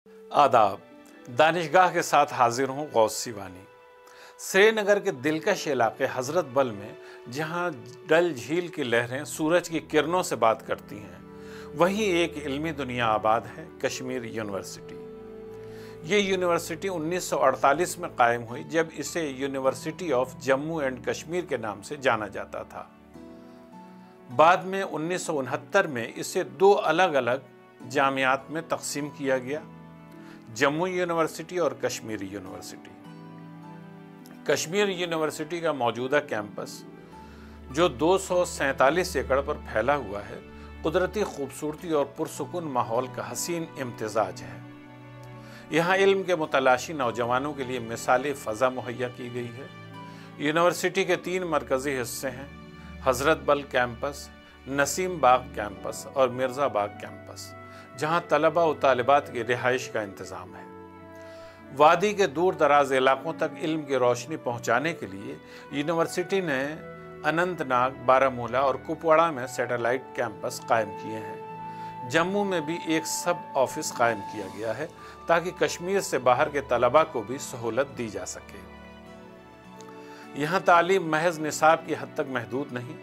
आदाब। दानिशगाह के साथ हाजिर हूँ गौस सिवानी। श्रीनगर के दिलकश इलाके हजरत बल में जहाँ डल झील की लहरें सूरज की किरणों से बात करती हैं, वहीं एक इल्मी दुनिया आबाद है, कश्मीर यूनिवर्सिटी। ये यूनिवर्सिटी 1948 में कायम हुई, जब इसे university of Jammu and Kashmir के नाम से जाना जाता था। बाद में 1969 में इसे दो अलग अलग जामियात में तकसीम किया गया, जम्मू यूनिवर्सिटी और कश्मीर यूनिवर्सिटी। कश्मीर यूनिवर्सिटी का मौजूदा कैंपस, जो 247 एकड़ पर फैला हुआ है, कुदरती खूबसूरती और पुरसुकून माहौल का हसीन इम्तिजाज है। यहाँ इल्म के मुतलाशी नौजवानों के लिए मिसाली फ़ज़ा मुहैया की गई है। यूनिवर्सिटी के 3 मरकज़ी हिस्से हैं: हज़रत बल कैंपस, नसीम बाग कैंपस और मिर्ज़ा बाग कैंपस, जहाँ तलबा और तालिबात की रिहाइश का इंतज़ाम है। वादी के दूर दराज इलाकों तक इल्म की रोशनी पहुँचाने के लिए यूनिवर्सिटी ने अनंतनाग, बारामूला और कुपवाड़ा में सैटेलाइट कैंपस कायम किए हैं। जम्मू में भी एक सब ऑफिस कायम किया गया है, ताकि कश्मीर से बाहर के तलबा को भी सहूलत दी जा सके। यहाँ तालीम महज निसाब की हद तक महदूद नहीं,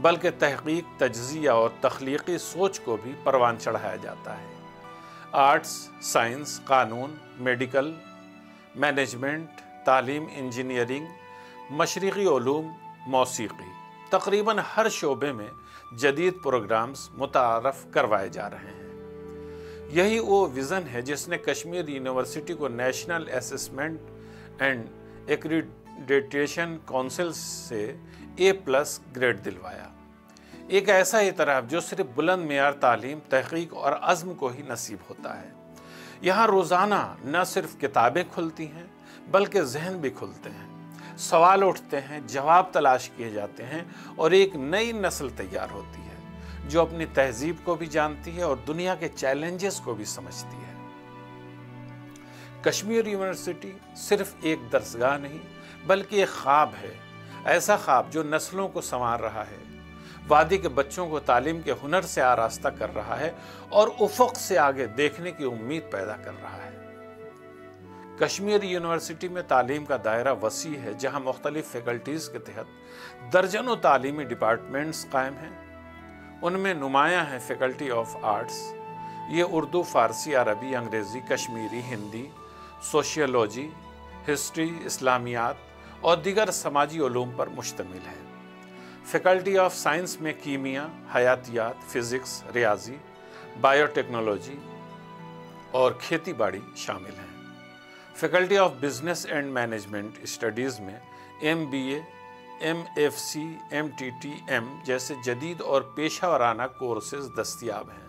बल्कि तहकीक, तज्ज़िया और तख्लीकी सोच को भी परवान चढ़ाया जाता है। आर्ट्स, साइंस, कानून, मेडिकल, मैनेजमेंट, तालीम, इंजीनियरिंग, मशरिक़ी उलूम, मौसीक़ी, तकरीबन हर शोबे में जदीद प्रोग्राम्स मुतारफ़ करवाए जा रहे हैं। यही वो विज़न है जिसने कश्मीर यूनिवर्सिटी को national assessment and accreditation council से A+ ग्रेड दिलवाया। एक ऐसा इतराफ़ जो सिर्फ बुलंद मेयार तालीम, तहक़ीक़ और अज़्म को ही नसीब होता है। यहाँ रोज़ाना न सिर्फ किताबें खुलती हैं, बल्कि जहन भी खुलते हैं, सवाल उठते हैं, जवाब तलाश किए जाते हैं और एक नई नस्ल तैयार होती है, जो अपनी तहजीब को भी जानती है और दुनिया के चैलेंजेस को भी समझती है। कश्मीर यूनिवर्सिटी सिर्फ एक दरसगाह नहीं, बल्कि एक ख्वाब है, ऐसा ख्वाब जो नस्लों को संवार रहा है, वादी के बच्चों को तालीम के हुनर से आरास्ता कर रहा है और उफ़क़ से आगे देखने की उम्मीद पैदा कर रहा है। कश्मीर यूनिवर्सिटी में तालीम का दायरा वसी है, जहाँ मुख्तलिफ फैकल्टीज़ के तहत दर्जनों तालीमी डिपार्टमेंट्स कायम हैं। उनमें नुमायाँ हैं फैकल्टी ऑफ आर्ट्स। ये उर्दू, फ़ारसी, अरबी, अंग्रेज़ी, कश्मीरी, हिंदी, सोशियोलॉजी, हिस्ट्री, इस्लामियात और दीगर समाजी उलूम पर मुश्तमिल है। फैकल्टी ऑफ साइंस में कीमिया, हयातियात, फ़िज़िक्स, रियाजी, बायोटेक्नोलॉजी और खेती बाड़ी शामिल हैं। Faculty of business and management studies में MBA, MFC, MTTM जैसे जदीद और पेशा वराना कोर्सेज दस्तियाब हैं।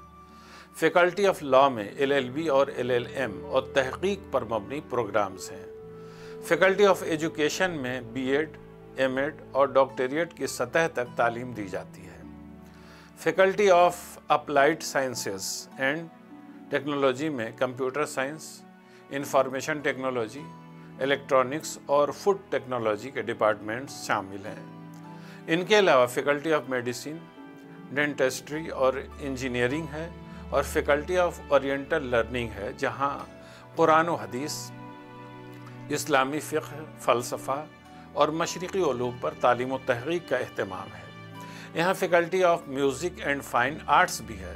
फैकल्टी ऑफ लॉ में LLB और LLM और तहक़ीक़ पर मबनी प्रोग्राम्स हैं। फैकल्टी ऑफ एजुकेशन में B.Ed, M.Ed और डॉक्टरेट की सतह तक तालीम दी जाती है। Faculty of applied sciences and technology में computer science, information technology, electronics और फूड टेक्नोलॉजी के डिपार्टमेंट्स शामिल हैं। इनके अलावा फैकल्टी ऑफ मेडिसिन, डेंटिस्ट्री और इंजीनियरिंग है और फैकल्टी ऑफ ओरिएंटल लर्निंग है, जहां कुरान व हदीस, इस्लामी फ़िक़्ह, फ़लसफ़ा और मशरिक़ी उलूम पर तालीम व तहक़ीक़ का एहतमाम है। यहाँ faculty of music and fine arts भी है।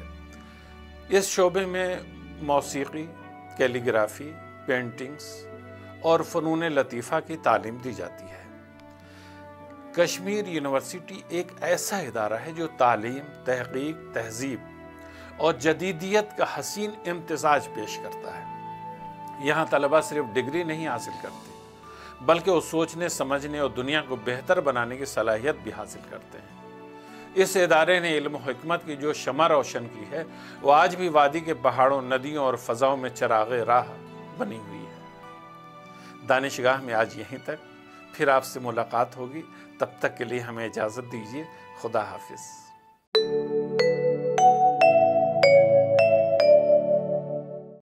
इस शोबे में मौसीक़ी, कैलीग्राफी, पेंटिंग्स और फ़नून लतीफ़ा की तालीम दी जाती है। कश्मीर यूनिवर्सिटी एक ऐसा इदारा है जो तालीम, तहक़ीक़, तहज़ीब और जदीदियत का हसीन इम्तिज़ाज पेश करता है। यहाँ तलबा सिर्फ डिग्री नहीं हासिल करते, बल्कि वो सोचने, समझने और दुनिया को बेहतर बनाने की सलाहियत भी हासिल करते हैं। इस इदारे ने इल्म और हिकमत की जो शमा रोशन की है, वो आज भी वादी के पहाड़ों, नदियों और फ़ज़ाओं में चिराग़े राह बनी हुई है। दानिशगाह में आज यहीं तक, फिर आपसे मुलाकात होगी। तब तक के लिए हमें इजाज़त दीजिए। खुदा हाफिज़।